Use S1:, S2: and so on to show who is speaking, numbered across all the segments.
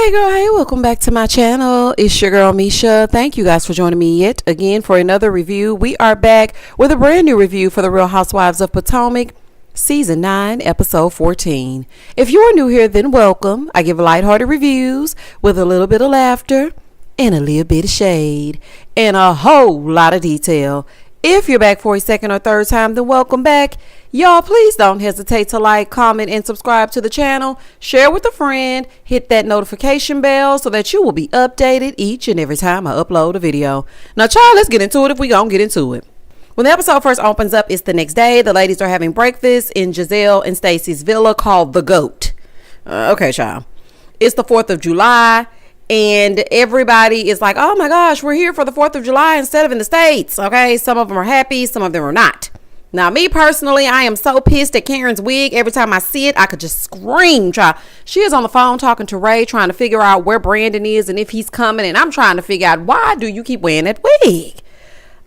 S1: Hey girl, hey, welcome back to my channel. It's your girl Misha. Thank you guys for joining me yet again for another review. We are back with a brand new review for the Real Housewives of Potomac, Season 9, Episode 14. If you are new here, then welcome. I give lighthearted reviews with a little bit of laughter and a little bit of shade and a whole lot of detail. If you're back for a second or third time, then welcome back. Y'all, please don't hesitate to like, comment, and subscribe to the channel. Share with a friend. Hit that notification bell so that you will be updated each and every time I upload a video. Now, child, let's get into it if we gonna get into it. When the episode first opens up, it's the next day. The ladies are having breakfast in Giselle and Stacey's villa called The Goat. Okay, child. It's the 4th of July. And everybody is like, oh my gosh, we're here for the 4th of July instead of in the States. Okay, some of them are happy, some of them are not. Now, me personally, I am so pissed at Karen's wig. Every time I see it, I could just scream, child. She is on the phone talking to Ray, trying to figure out where Brandon is and if he's coming. And I'm trying to figure out, why do you keep wearing that wig?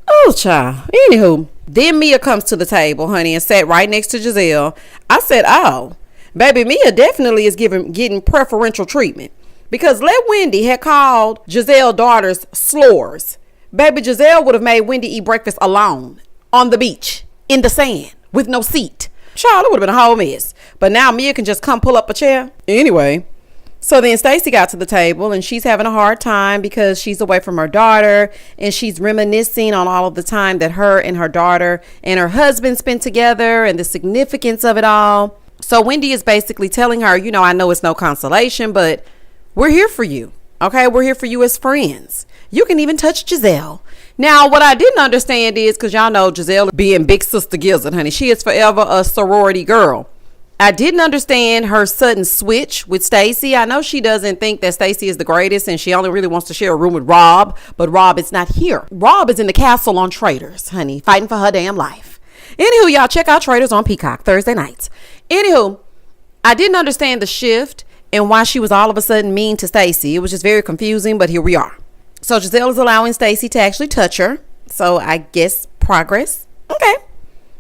S1: Oh, child. Anywho, then Mia comes to the table, honey, and sat right next to Giselle. I said, oh, baby, Mia definitely is getting preferential treatment. Because let Wendy had called Giselle's daughters slores. Baby, Giselle would have made Wendy eat breakfast alone on the beach in the sand with no seat. Child, it would have been a whole mess. But now Mia can just come pull up a chair. Anyway, so then Stacey got to the table and she's having a hard time because she's away from her daughter and she's reminiscing on all of the time that her and her daughter and her husband spent together and the significance of it all. So Wendy is basically telling her, you know, I know it's no consolation, but we're here for you. Okay, we're here for you as friends. You can even touch Giselle. Now, what I didn't understand is, because y'all know Giselle being big sister Gizzard, honey, she is forever a sorority girl. I didn't understand her sudden switch with Stacey. I know she doesn't think that Stacey is the greatest and she only really wants to share a room with Rob, but Rob is not here. Rob is in the castle on Traitors, honey, fighting for her damn life. Anywho, y'all check out Traitors on Peacock Thursday nights. Anywho, I didn't understand the shift and why she was all of a sudden mean to Stacey. It was just very confusing, but here we are. So Giselle is allowing Stacey to actually touch her. So I guess progress. Okay.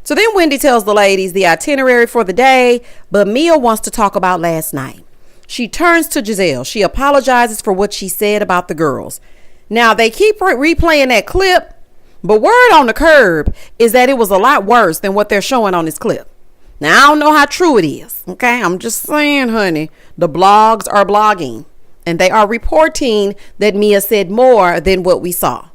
S1: So then Wendy tells the ladies the itinerary for the day, but Mia wants to talk about last night. She turns to Giselle. She apologizes for what she said about the girls. Now they keep replaying that clip, but word on the curb is that it was a lot worse than what they're showing on this clip. Now, I don't know how true it is, okay? I'm just saying, honey, the blogs are blogging, and they are reporting that Mia said more than what we saw.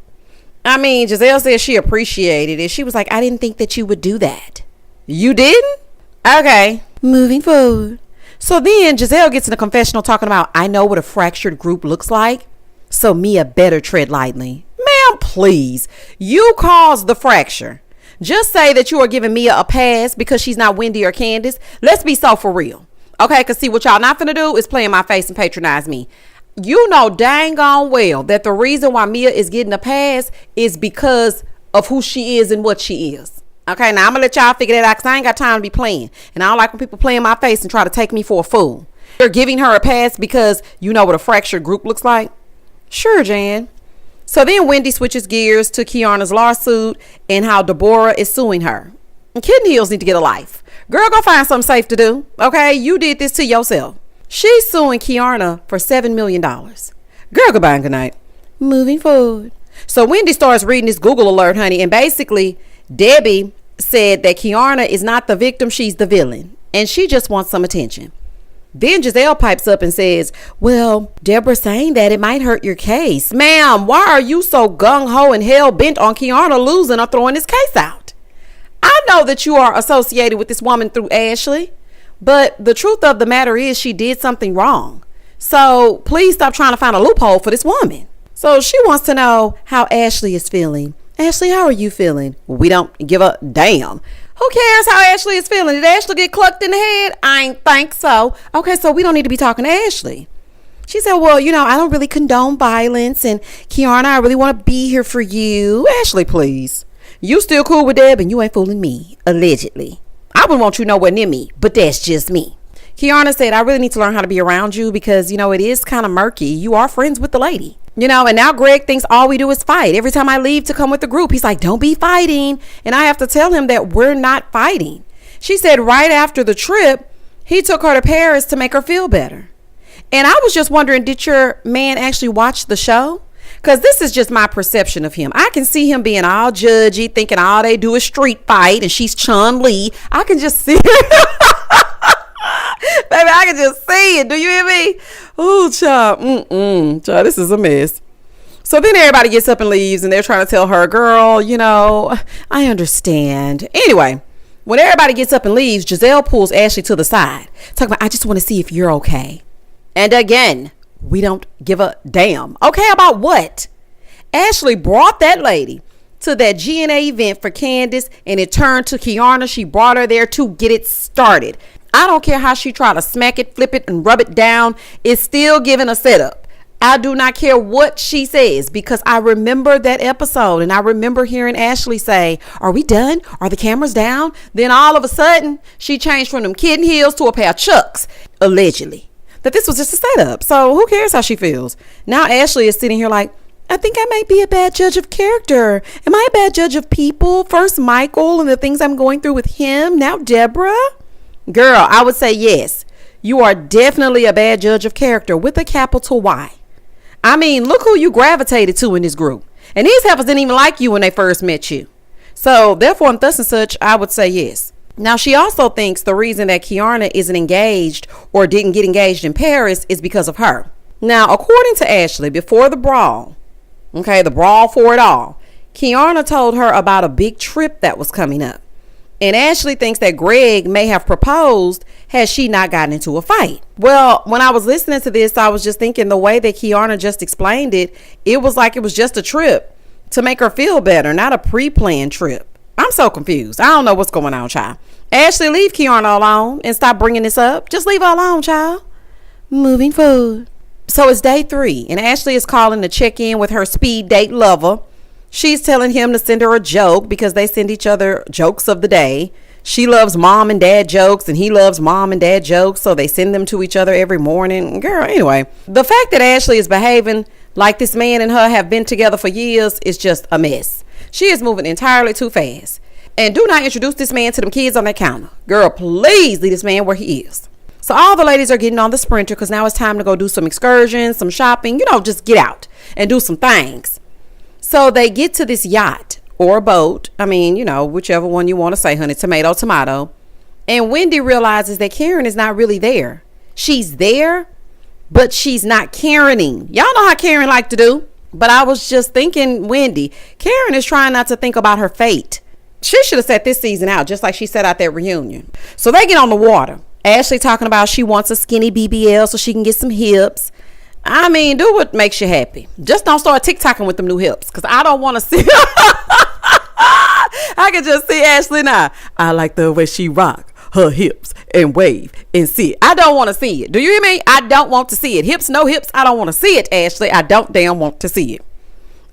S1: I mean, Giselle said she appreciated it. She was like, I didn't think that you would do that. You didn't? Okay, moving forward. So then Giselle gets in a confessional talking about, I know what a fractured group looks like, so Mia better tread lightly. Ma'am, please, you caused the fracture. Just say that you are giving Mia a pass because she's not Wendy or Candace. Let's be so for real. Okay, because see, what y'all not finna do is play in my face and patronize me. You know dang on well that the reason why Mia is getting a pass is because of who she is and what she is. Okay, now I'm gonna let y'all figure that out because I ain't got time to be playing. And I don't like when people play in my face and try to take me for a fool. You're giving her a pass because you know what a fractured group looks like? Sure, Jan. So then Wendy switches gears to Kiana's lawsuit and how Deborah is suing her. And Kitten Hills need to get a life. Girl, go find something safe to do. Okay, you did this to yourself. She's suing Kiana for $7 million. Girl, goodbye and good night. Moving forward. So Wendy starts reading this Google alert, honey. And basically, Debbie said that Kiana is not the victim, she's the villain. And she just wants some attention. Then Giselle pipes up and says, well, Deborah's saying that it might hurt your case. Ma'am, why are you so gung-ho and hell-bent on Kiana losing or throwing this case out? I know that you are associated with this woman through Ashley, but the truth of the matter is she did something wrong. So please stop trying to find a loophole for this woman. So she wants to know how Ashley is feeling. Ashley, how are you feeling? We don't give a damn. Who cares how Ashley is feeling? Did Ashley get clucked in the head? I ain't think so. Okay, so we don't need to be talking to Ashley. She said, well, you know, I don't really condone violence. And Kiana, I really want to be here for you. Ashley, please. You still cool with Deb and you ain't fooling me, allegedly. I wouldn't want you nowhere near me, but that's just me. Kiana said, I really need to learn how to be around you because, you know, it is kind of murky. You are friends with the lady. You know, and now Greg thinks all we do is fight. Every time I leave to come with the group, he's like, don't be fighting. And I have to tell him that we're not fighting. She said right after the trip, he took her to Paris to make her feel better. And I was just wondering, did your man actually watch the show? Because this is just my perception of him. I can see him being all judgy, thinking all they do is street fight, and she's Chun-Li. I can just see it. Baby, I can just see it. Do you hear me? Ooh, child. Child, this is a mess. So then everybody gets up and leaves, and they're trying to tell her, girl, you know, I understand. Anyway, when everybody gets up and leaves, Giselle pulls Ashley to the side, talking about, I just want to see if you're okay. And again, we don't give a damn. Okay, about what? Ashley brought that lady to that GNA event for Candace, and it turned to Kiana. She brought her there to get it started. I don't care how she tried to smack it, flip it, and rub it down. It's still giving a setup. I do not care what she says, because I remember that episode, and I remember hearing Ashley say, are we done? Are the cameras down? Then all of a sudden, she changed from them kitten heels to a pair of Chucks, allegedly. That this was just a setup. So who cares how she feels? Now Ashley is sitting here like, I think I might be a bad judge of character. Am I a bad judge of people? First Michael and the things I'm going through with him. Now Deborah. Girl, I would say yes. You are definitely a bad judge of character with a capital Y. I mean, look who you gravitated to in this group. And these heifers didn't even like you when they first met you. So therefore, and thus and such, I would say yes. Now, she also thinks the reason that Kiana isn't engaged or didn't get engaged in Paris is because of her. Now, according to Ashley, before the brawl, okay, the brawl for it all, Kiana told her about a big trip that was coming up. And Ashley thinks that Greg may have proposed had she not gotten into a fight. Well, when I was listening to this, I was just thinking the way that Kiana just explained it, it was like it was just a trip to make her feel better, not a pre-planned trip. I'm so confused. I don't know what's going on, child. Ashley, leave Kiana alone and stop bringing this up. Just leave her alone, child. Moving forward. So it's day 3, and Ashley is calling to check in with her speed date lover. She's telling him to send her a joke because they send each other jokes of the day. She loves mom and dad jokes, and he loves mom and dad jokes, so they send them to each other every morning. Girl, anyway, the fact that Ashley is behaving like this man and her have been together for years is just a mess. She is moving entirely too fast. And do not introduce this man to them kids on that counter. Girl, please leave this man where he is. So all the ladies are getting on the Sprinter because now it's time to go do some excursions, some shopping, just get out and do some things. So they get to this yacht or boat. I mean, whichever one you want to say, honey, tomato, tomato. And Wendy realizes that Karen is not really there. She's there, but she's not Karening. Y'all know how Karen like to do. But I was just thinking, Wendy, Karen is trying not to think about her fate. She should have set this season out just like she set out that reunion. So they get on the water. Ashley talking about she wants a skinny BBL so she can get some hips. I mean, do what makes you happy. Just don't start TikToking with them new hips, because I don't want to see. I can just see Ashley now. I like the way she rock her hips and wave and sit. I don't want to see it. Do you hear me? I don't want to see it. Hips, no hips. I don't want to see it, Ashley. I don't damn want to see it.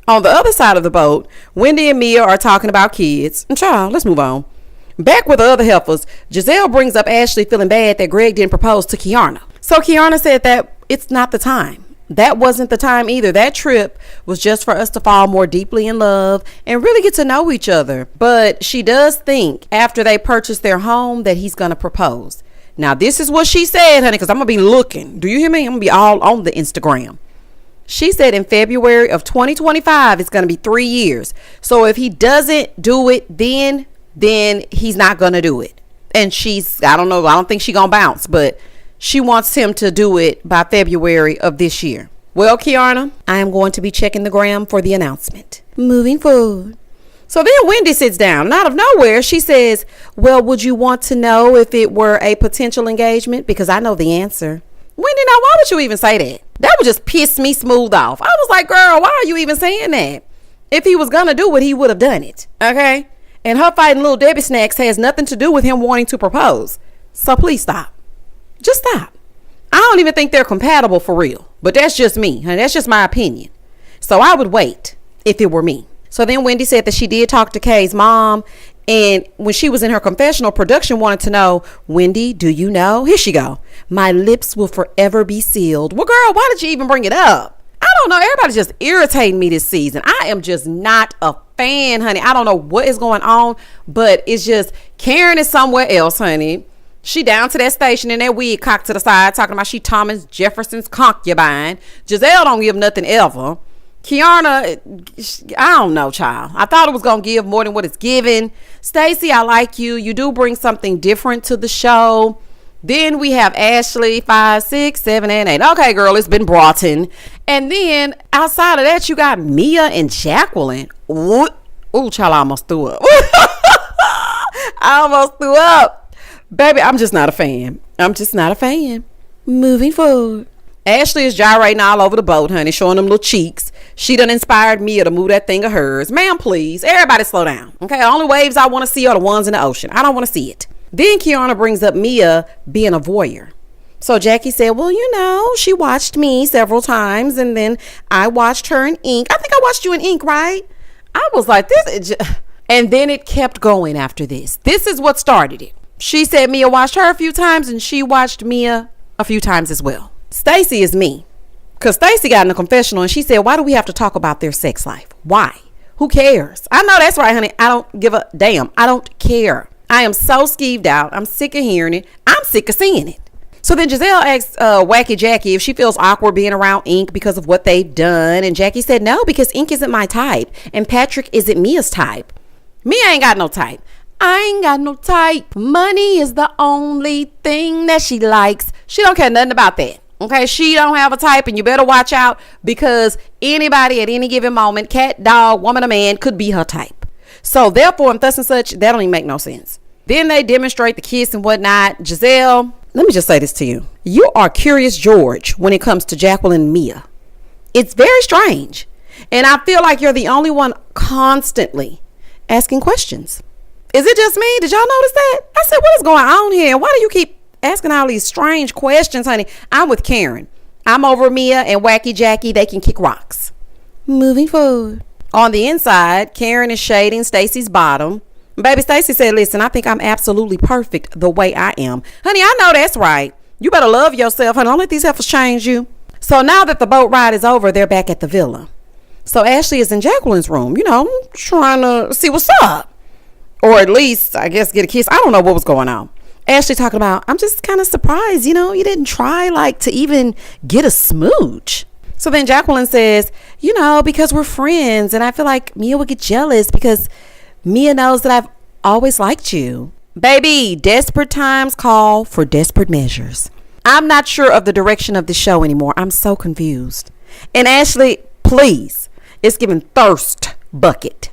S1: On the other side of the boat, Wendy and Mia are talking about kids. And child, let's move on. Back with the other heifers, Giselle brings up Ashley feeling bad that Greg didn't propose to Kiana. So Kiana said that it's not the time. That wasn't the time either. That trip was just for us to fall more deeply in love and really get to know each other. But she does think after they purchase their home that he's going to propose. Now, this is what she said, honey, because I'm going to be looking. Do you hear me? I'm going to be all on the Instagram. She said in February of 2025, it's going to be 3 years. So if he doesn't do it then he's not going to do it. And I don't know, I don't think she's going to bounce, but she wants him to do it by February of this year. Well, Kiana, I am going to be checking the gram for the announcement. Moving forward. So then Wendy sits down, and out of nowhere, she says, well, would you want to know if it were a potential engagement? Because I know the answer. Wendy, now why would you even say that? That would just piss me smooth off. I was like, girl, why are you even saying that? If he was going to do it, he would have done it. Okay? And her fighting Little Debbie snacks has nothing to do with him wanting to propose. So please stop. Just stop. I don't even think they're compatible for real. But that's just me. And that's just my opinion. So I would wait if it were me. So then Wendy said that she did talk to Kay's mom. And when she was in her confessional, production wanted to know, Wendy, do you know? Here she go. My lips will forever be sealed. Well, girl, why did you even bring it up? I don't know. Everybody's just irritating me this season. I am just not a fan, honey. I don't know what is going on, but it's just Karen is somewhere else, honey. She down to that station in that wig cocked to the side talking about she Thomas Jefferson's concubine. Giselle don't give nothing ever. Kiana, I don't know, child. I thought it was going to give more than what it's giving. Stacey, I like you. You do bring something different to the show. Then we have Ashley, 5, 6, 7, and 8. Okay, girl, it's been brought in. And then outside of that, you got Mia and Jacqueline. Ooh, child, I almost threw up. I almost threw up. Baby, I'm just not a fan. Moving forward. Ashley is gyrating all over the boat, honey, showing them little cheeks. She done inspired Mia to move that thing of hers. Ma'am, please. Everybody slow down. Okay, the only waves I want to see are the ones in the ocean. I don't want to see it. Then Kiana brings up Mia being a voyeur. So Jackie said, well, you know, she watched me several times, and then I watched her in Ink. I think I watched you in Ink, right? I was like, this. And then it kept going after this. This is what started it. She said Mia watched her a few times, and she watched Mia a few times as well. Stacey is me. Because Stacey got in a confessional, and she said, why do we have to talk about their sex life? Why? Who cares? I know that's right, honey. I don't give a damn. I don't care. I am so skeeved out. I'm sick of hearing it. I'm sick of seeing it. So then Giselle asked Wacky Jackie if she feels awkward being around Ink because of what they've done. And Jackie said, no, because Ink isn't my type. And Patrick isn't Mia's type. Mia ain't got no type. I ain't got no type. Money is the only thing that she likes. She don't care nothing about that. Okay, she don't have a type, and you better watch out, because anybody at any given moment, cat, dog, woman, or man, could be her type. So therefore, and thus and such, that don't even make no sense. Then they demonstrate the kiss and whatnot. Giselle, let me just say this to you. You are Curious George when it comes to Jacqueline and Mia. It's very strange. And I feel like you're the only one constantly asking questions. Is it just me? Did y'all notice that? I said, what is going on here? Why do you keep asking all these strange questions, honey? I'm with Karen. I'm over Mia and Wacky Jackie. They can kick rocks. Moving forward. On the inside, Karen is shading Stacey's bottom. Baby Stacey said, listen, I think I'm absolutely perfect the way I am. Honey, I know that's right. You better love yourself, honey. Don't let these heifers change you. So now that the boat ride is over, they're back at the villa. So Ashley is in Jacqueline's room, you know, trying to see what's up. Or at least, I guess, get a kiss. I don't know what was going on. Ashley talking about, I'm just kind of surprised, you know, you didn't try like to even get a smooch. So then Jacqueline says, you know, because we're friends, and I feel like Mia would get jealous because Mia knows that I've always liked you. Baby, desperate times call for desperate measures. I'm not sure of the direction of the show anymore. I'm so confused. And Ashley, please, it's giving thirst bucket.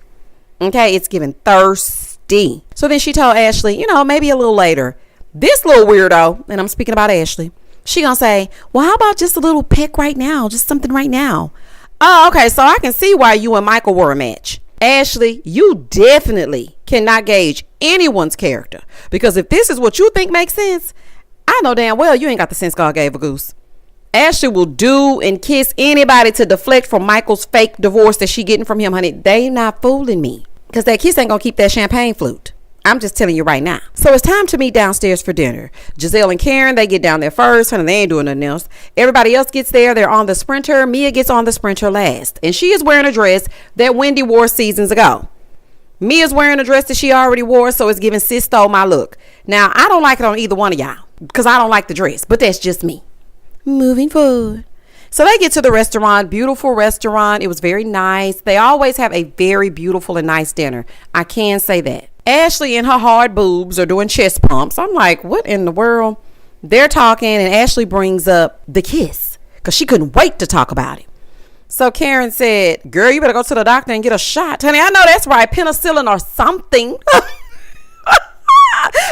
S1: Okay, it's giving thirsty. So then she told Ashley, you know, maybe a little later, this little weirdo, and I'm speaking about Ashley, she gonna say, well, how about just a little peck right now? Just something right now. Oh, okay, so I can see why you and Michael were a match. Ashley, you definitely cannot gauge anyone's character, because if this is what you think makes sense, I know damn well you ain't got the sense God gave a goose. Ashley will do and kiss anybody to deflect from Michael's fake divorce that she getting from him, honey. They not fooling me, because that kiss ain't gonna keep that champagne flute. I'm just telling you right now. So it's time to meet downstairs for dinner. Giselle and Karen, they get down there first, honey. They ain't doing nothing else. Everybody else gets there. They're on the Sprinter. Mia gets on the Sprinter last, and she is wearing a dress that Wendy wore seasons ago. Mia's wearing a dress that she already wore, so it's giving sis stole my look. Now, I don't like it on either one of y'all, because I don't like the dress, but that's just me. Moving forward. So they get to the restaurant, beautiful restaurant. It was very nice. They always have a very beautiful and nice dinner. I can say that. Ashley and her hard boobs are doing chest pumps. I'm like, what in the world? They're talking, and Ashley brings up the kiss because she couldn't wait to talk about it. So Karen said, girl, you better go to the doctor and get a shot. Honey, I know that's right. Penicillin or something.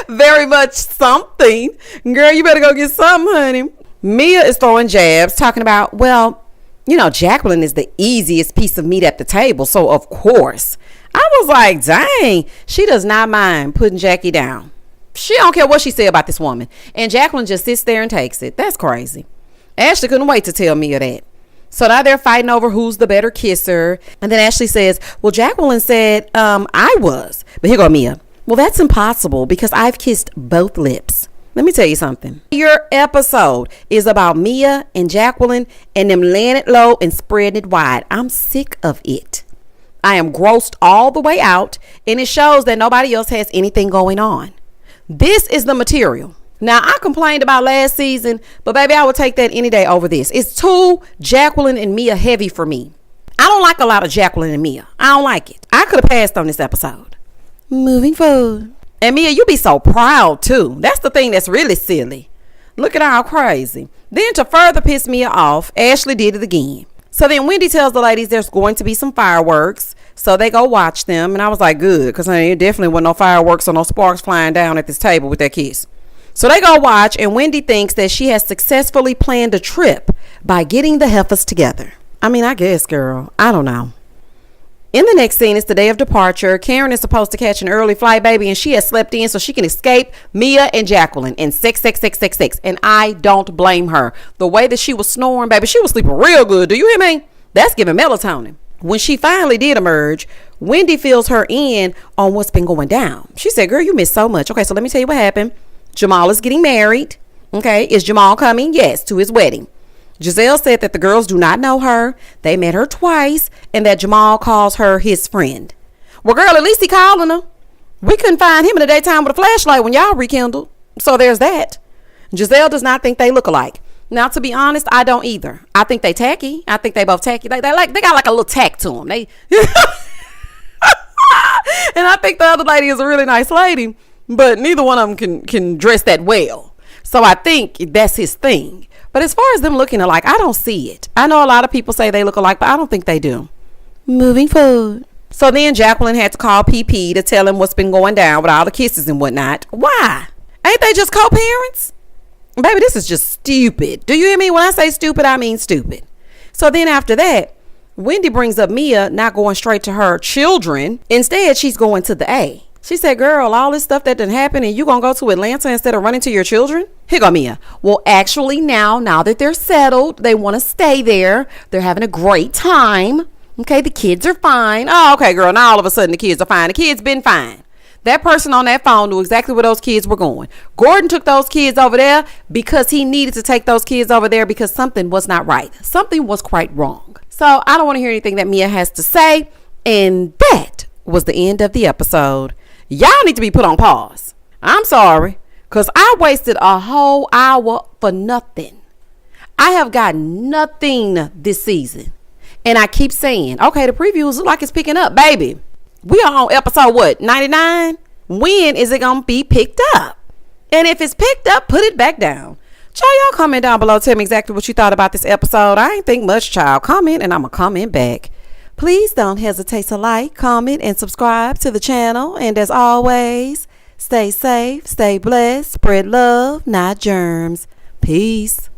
S1: Very much something. Girl, you better go get something, honey. Mia is throwing jabs, talking about, well, you know, Jacqueline is the easiest piece of meat at the table, so of course. I was like, dang, she does not mind putting Jackie down. She don't care what she said about this woman. And Jacqueline just sits there and takes it. That's crazy. Ashley couldn't wait to tell Mia that. So now they're fighting over who's the better kisser. And then Ashley says, well, Jacqueline said, I was. But here go Mia. Well, that's impossible because I've kissed both lips. Let me tell you something. Your episode is about Mia and Jacqueline and them laying it low and spreading it wide. I'm sick of it. I am grossed all the way out, and it shows that nobody else has anything going on. This is the material Now, I complained about last season, but baby, I would take that any day over this. It's too Jacqueline and Mia heavy for me. I don't like a lot of Jacqueline and Mia. I don't like it. I could have passed on this episode. Moving forward. And Mia, you be so proud too. That's the thing that's really silly. Look at how crazy. Then to further piss Mia off, Ashley did it again. So then Wendy tells the ladies there's going to be some fireworks. So they go watch them. And I was like, good. Because there definitely wasn't no fireworks or no sparks flying down at this table with that kiss. So they go watch, and Wendy thinks that she has successfully planned a trip by getting the heifers together. I mean, I guess, girl. I don't know. In the next scene, it's the day of departure. Karen is supposed to catch an early flight, baby, and she has slept in so she can escape Mia and Jacqueline in 66666. And I don't blame her. The way that she was snoring, baby, she was sleeping real good. Do you hear me? That's giving melatonin. When she finally did emerge, Wendy fills her in on what's been going down. She said, girl, you missed so much. Okay, so let me tell you what happened. Jamal is getting married. Okay, is Jamal coming? Yes, to his wedding. Giselle said that the girls do not know her. They met her twice, and that Jamal calls her his friend. Well, girl, at least he calling her. We couldn't find him in the daytime with a flashlight when y'all rekindled. So there's that. Giselle does not think they look alike. Now, to be honest, I don't either. I think they tacky. I think they both tacky. They got like a little tack to them. And I think the other lady is a really nice lady. But neither one of them can dress that well. So I think that's his thing. But as far as them looking alike, I don't see it. I know a lot of people say they look alike, but I don't think they do. Moving forward. So then Jacqueline had to call PP to tell him what's been going down with all the kisses and whatnot. Why? Ain't they just co-parents? Baby, this is just stupid. Do you hear me? When I say stupid, I mean stupid. So then after that, Wendy brings up Mia not going straight to her children. Instead, she's going to the A. She said, girl, all this stuff that done happened and you gonna go to Atlanta instead of running to your children? Here go Mia. Well, actually now that they're settled, they want to stay there. They're having a great time. Okay, the kids are fine. Oh, okay, girl. Now all of a sudden the kids are fine. The kids been fine. That person on that phone knew exactly where those kids were going. Gordon took those kids over there because he needed to take those kids over there because something was not right. Something was quite wrong. So I don't want to hear anything that Mia has to say. And that was the end of the episode. Y'all need to be put on pause. I'm sorry, because I wasted a whole hour for nothing. I have got nothing this season. And I keep saying, okay, the previews look like it's picking up, baby. We are on episode, what, 99? When is it going to be picked up? And if it's picked up, put it back down. Child, y'all comment down below. Tell me exactly what you thought about this episode. I ain't think much, child. Comment, and I'm going to comment back. Please don't hesitate to like, comment, and subscribe to the channel. And as always, stay safe, stay blessed, spread love, not germs. Peace.